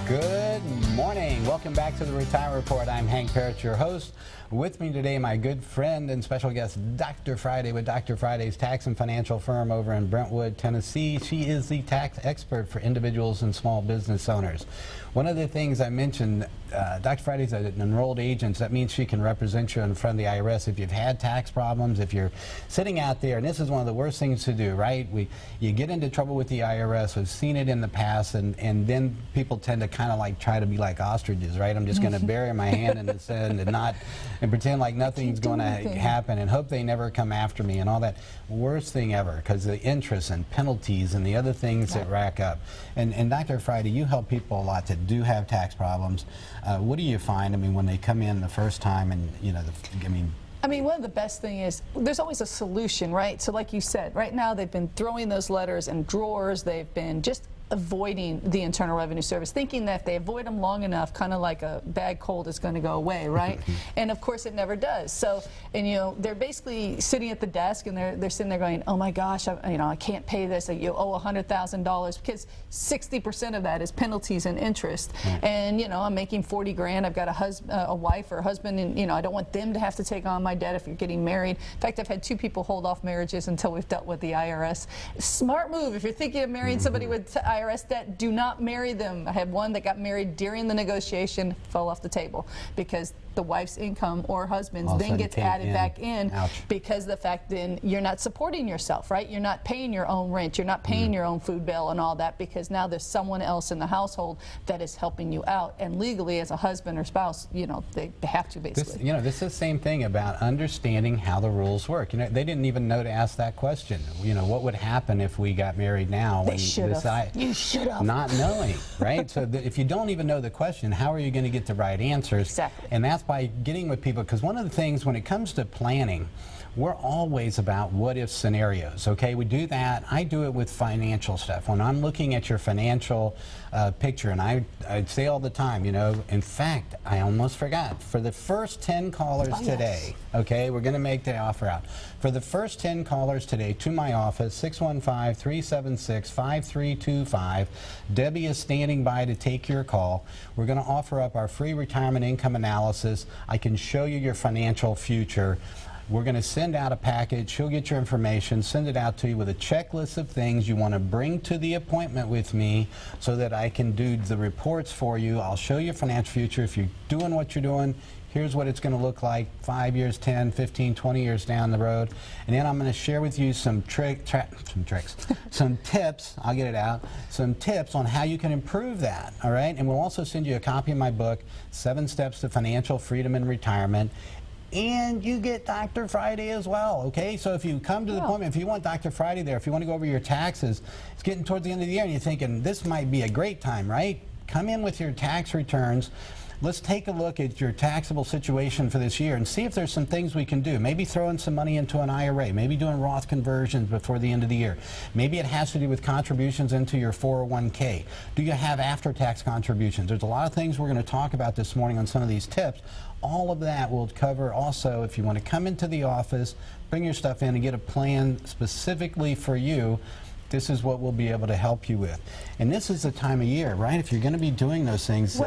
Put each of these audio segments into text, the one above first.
Good morning. Welcome back to the Retirement Report. I'm Hank Parrott, your host. With me today, my good friend and special guest, Dr. Friday with Dr. Friday's tax and financial firm over in Brentwood, Tennessee. She is the tax expert for individuals and small business owners. One of the things I mentioned, Dr. Friday's an enrolled agent. So that means she can represent you in front of the IRS if you've had tax problems, if you're sitting out there, and this is one of the worst things to do, right? You get into trouble with the IRS. We've seen it in the past, and then people tend to kind of like try to be like ostriches, right? I'm just going to bury my hand in the sand and pretend like nothing's going to happen and hope they never come after me and all that. Worst thing ever, because the interest and penalties and the other things that rack up. And Dr. Friday, you help people a lot that do have tax problems. What do you find? I mean, when they come in the first time, and I mean, one of the best things is there's always a solution, right? So like you said, right now they've been throwing those letters in drawers. They've been just avoiding the Internal Revenue Service, thinking that if they avoid them long enough, kind of like a bad cold is going to go away, right? And of course it never does. So, and you know, they're basically sitting at the desk and they're sitting there going, oh my gosh, I can't pay this. You owe $100,000 because 60% of that is penalties and interest. And you know, I'm making 40 grand. I've got a wife or a husband, and you know, I don't want them to have to take on my debt if you're getting married. In fact, I've had 2 people hold off marriages until we've dealt with the IRS. Smart move. If you're thinking of marrying somebody with IRS debt, do not marry them. I had one that got married during the negotiation, fell off the table because the wife's income or husband's then gets added back in. Because of the fact then you're not supporting yourself, right? You're not paying your own rent, you're not paying your own food bill and all that, because now there's someone else in the household that is helping you out. And legally, as a husband or spouse, you know, they have to basically. This is the same thing about understanding how the rules work. You know, they didn't even know to ask that question. You know, what would happen if we got married now? They should have. You should have. Not knowing, right? So if you don't even know the question, how are you going to get the right answers? Exactly. And that's by getting with people, because one of the things when it comes to planning, we're always about what if scenarios, okay? We do that. I do it with financial stuff. When I'm looking at your financial picture, and I say all the time, you know, in fact, I almost forgot. For the first 10 callers today, okay, we're going to make the offer out. For the first 10 callers today to my office, 615-376-5325. Debbie is standing by to take your call. We're going to offer up our free retirement income analysis. I can show you your financial future. We're going to send out a package. She'll get your information, send it out to you with a checklist of things you want to bring to the appointment with me so that I can do the reports for you. I'll show you your financial future. If you're doing what you're doing, here's what it's going to look like 5 years, 10, 15, 20 years down the road. And then I'm going to share with you some tips, I'll get it out, some tips on how you can improve that, all right? And we'll also send you a copy of my book, 7 Steps to Financial Freedom in Retirement. And you get Dr. Friday as well, okay? So if you come to the appointment, if you want Dr. Friday there, if you want to go over your taxes, it's getting towards the end of the year and you're thinking, this might be a great time, right? Come in with your tax returns. Let's take a look at your taxable situation for this year and see if there's some things we can do. Maybe throwing some money into an IRA, maybe doing Roth conversions before the end of the year. Maybe it has to do with contributions into your 401k. Do you have after-tax contributions? There's a lot of things we're going to talk about this morning on some of these tips. All of that we'll cover also if you want to come into the office, bring your stuff in and get a plan specifically for you. This is what we'll be able to help you with. And this is the time of year, right? If you're going to be doing those things, you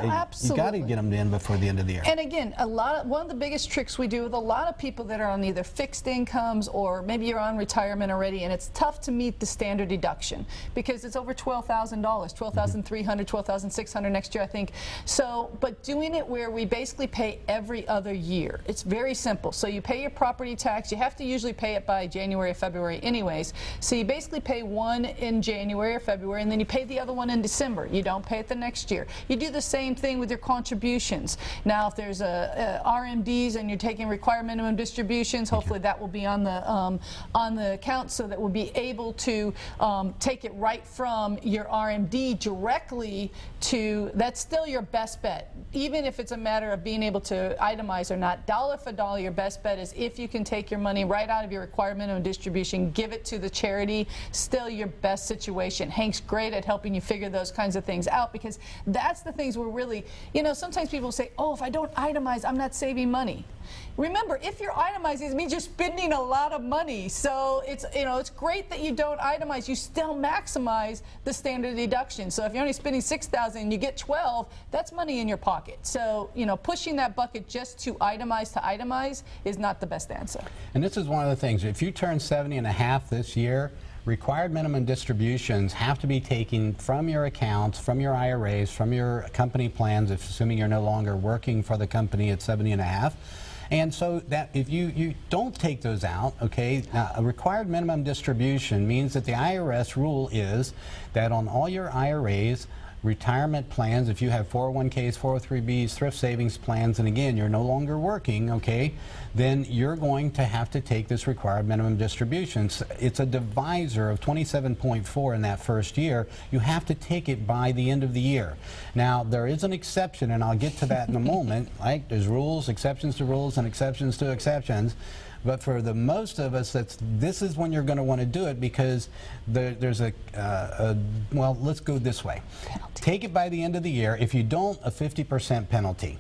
got to get them in before the end of the year. And again, one of the biggest tricks we do with a lot of people that are on either fixed incomes or maybe you're on retirement already, and it's tough to meet the standard deduction because it's over $12,000, $12,300, $12,600 next year, I think. So, but doing it where we basically pay every other year. It's very simple. So you pay your property tax. You have to usually pay it by January or February anyways. So you basically pay one in January or February, and then you pay the other one in December. You don't pay it the next year. You do the same thing with your contributions. Now, if there's RMDs and you're taking required minimum distributions, hopefully that will be on the account so that we'll be able to take it right from your RMD directly to, that's still your best bet. Even if it's a matter of being able to itemize or not, dollar for dollar, your best bet is if you can take your money right out of your required minimum distribution, give it to the charity, still your best situation. Hank's great at helping you figure those kinds of things out, because that's the things we're really, you know, sometimes people say, oh, if I don't itemize, I'm not saving money. Remember, if you're itemizing, it means you're spending a lot of money. So it's, you know, it's great that you don't itemize. You still maximize the standard deduction. So if you're only spending $6,000 and you get 12, that's money in your pocket. So, you know, pushing that bucket just to itemize is not the best answer. And this is one of the things. If you turn 70 and a half this year, required minimum distributions have to be taken from your accounts, from your IRAs, from your company plans, if assuming you're no longer working for the company at 70 and a half. And so that if you don't take those out, okay, a required minimum distribution means that the IRS rule is that on all your IRAs, retirement plans, if you have 401ks, 403bs, thrift savings plans, and again, you're no longer working, okay, then you're going to have to take this required minimum distribution. It's a divisor of 27.4 in that first year. You have to take it by the end of the year. Now, there is an exception, and I'll get to that in a moment, right? There's rules, exceptions to rules, and exceptions to exceptions. But for the most of us, this is when you're going to want to do it, because there's well, let's go this way. Penalty. Take it by the end of the year. If you don't, a 50% penalty.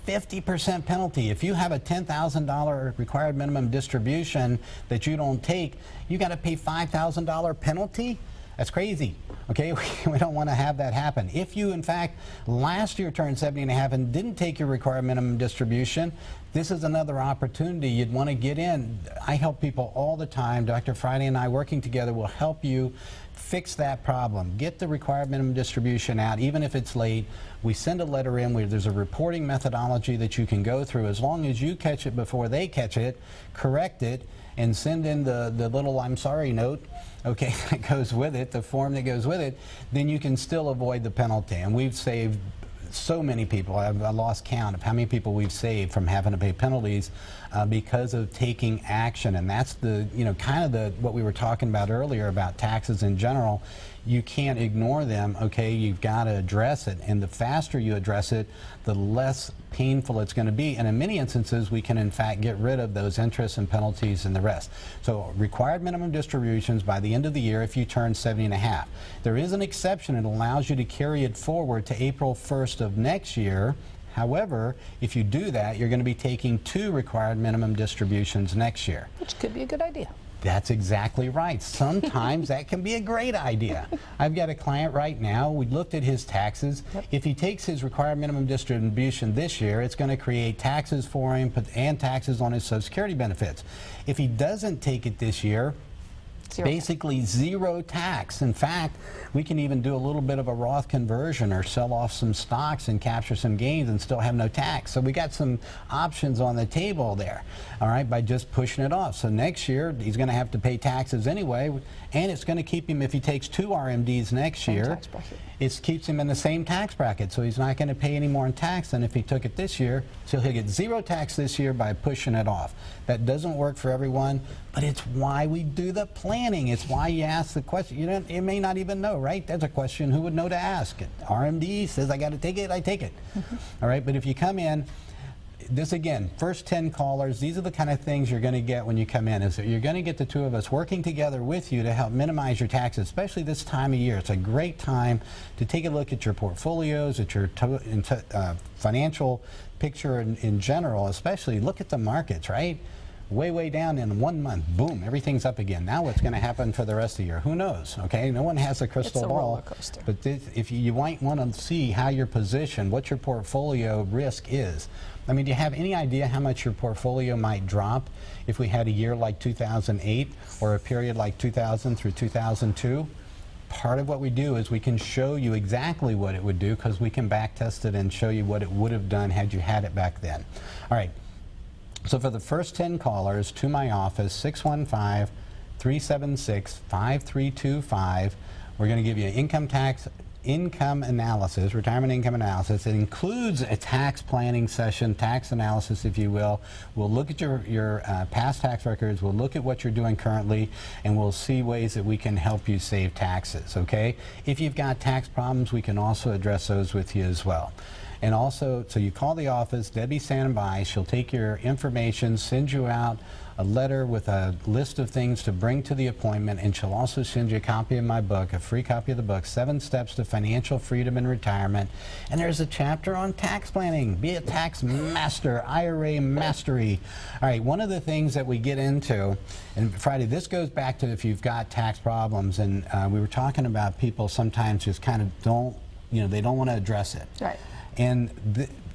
50% penalty. If you have a $10,000 required minimum distribution that you don't take, you got to pay $5,000 penalty? That's crazy. Okay, we don't want to have that happen. If you, in fact, last year turned 70 and a half and didn't take your required minimum distribution, this is another opportunity you'd want to get in. I help people all the time. Dr. Friday and I working together will help you fix that problem. Get the required minimum distribution out, even if it's late. We send a letter in where there's a reporting methodology that you can go through. As long as you catch it before they catch it, correct it, and send in the little I'm sorry note, okay, that goes with it, the form that goes with it, then you can still avoid the penalty. And we've saved so many people. I lost count of how many people we've saved from having to pay penalties because of taking action. And that's the, you know, kind of the what we were talking about earlier about taxes in general. You can't ignore them, okay? You've got to address it. And the faster you address it, the less painful it's going to be. And in many instances, we can in fact get rid of those interests and penalties and the rest. So required minimum distributions by the end of the year if you turn 70 and a half. There is an exception. It allows you to carry it forward to April 1st of next year. However, if you do that, you're going to be taking 2 required minimum distributions next year. Which could be a good idea. That's exactly right. Sometimes that can be a great idea. I've got a client right now. We looked at his taxes. Yep. If he takes his required minimum distribution this year, it's going to create taxes for him and taxes on his Social Security benefits. If he doesn't take it this year, basically zero tax. In fact, we can even do a little bit of a Roth conversion or sell off some stocks and capture some gains and still have no tax. So we got some options on the table there, all right, by just pushing it off. So next year, he's going to have to pay taxes anyway, and it's going to keep him, if he takes 2 RMDs next year, it keeps him in the same tax bracket. So he's not going to pay any more in tax than if he took it this year. So he'll get zero tax this year by pushing it off. That doesn't work for everyone, but it's why we do the planning. It's why you ask the question. You may not even know, right? That's a question who would know to ask. RMD says I got to take it, I take it. All right, but if you come in, this again, first 10 callers, these are the kind of things you're going to get when you come in, is that you're going to get the 2 of us working together with you to help minimize your taxes, especially this time of year. It's a great time to take a look at your portfolios, at your financial picture in general, especially look at the markets, right? Way down in 1 month, boom, everything's up again. Now what's going to happen for the rest of the year? Who knows, okay? No one has a crystal ball. Roller coaster. But if you might want to see how you're positioned, what your portfolio risk is. I mean, do you have any idea how much your portfolio might drop if we had a year like 2008 or a period like 2000 through 2002? Part of what we do is we can show you exactly what it would do, because we can back test it and show you what it would have done had you had it back then. All right. So for the first 10 callers to my office, 615-376-5325, we're going to give you an income analysis, retirement income analysis. It includes a tax planning session, tax analysis, if you will. We'll look at your past tax records. We'll look at what you're doing currently, and we'll see ways that we can help you save taxes, okay? If you've got tax problems, we can also address those with you as well. And also, so you call the office, Debbie's standing by, she'll take your information, send you out a letter with a list of things to bring to the appointment, and she'll also send you a copy of my book, a free copy of the book, 7 Steps to Financial Freedom in Retirement. And there's a chapter on tax planning. Be a tax master, IRA mastery. All right, one of the things that we get into, and Friday, this goes back to if you've got tax problems, and we were talking about people sometimes just kind of don't, they don't want to address it. Right. And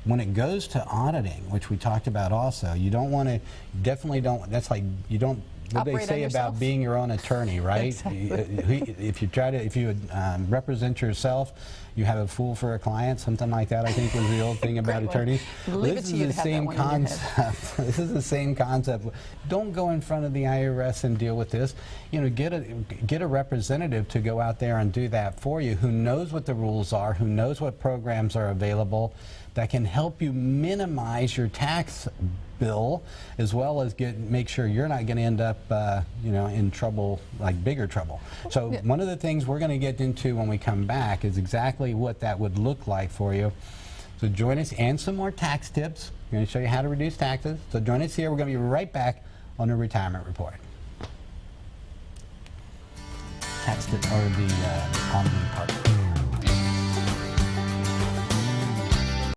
when it goes to auditing, which we talked about also, you don't want to, definitely don't, that's like, you don't, what they Operate on say about yourself. being your own attorney, right? Exactly. If you represent yourself, you have a fool for a client, something like that, I think was the old thing about Great one. attorneys. Leave it to you to have that one in your head. This is the same concept. Don't go in front of the IRS and deal with this. Get a representative to go out there and do that for you, who knows what the rules are, who knows what programs are available, that can help you minimize your tax bill, as well as make sure you're not going to end up in trouble, like bigger trouble. So one of the things we're going to get into when we come back is exactly what that would look like for you. So join us, and some more tax tips. We're going to show you how to reduce taxes. So join us here. We're going to be right back on the Retirement Report. Tax tip, or the on the part.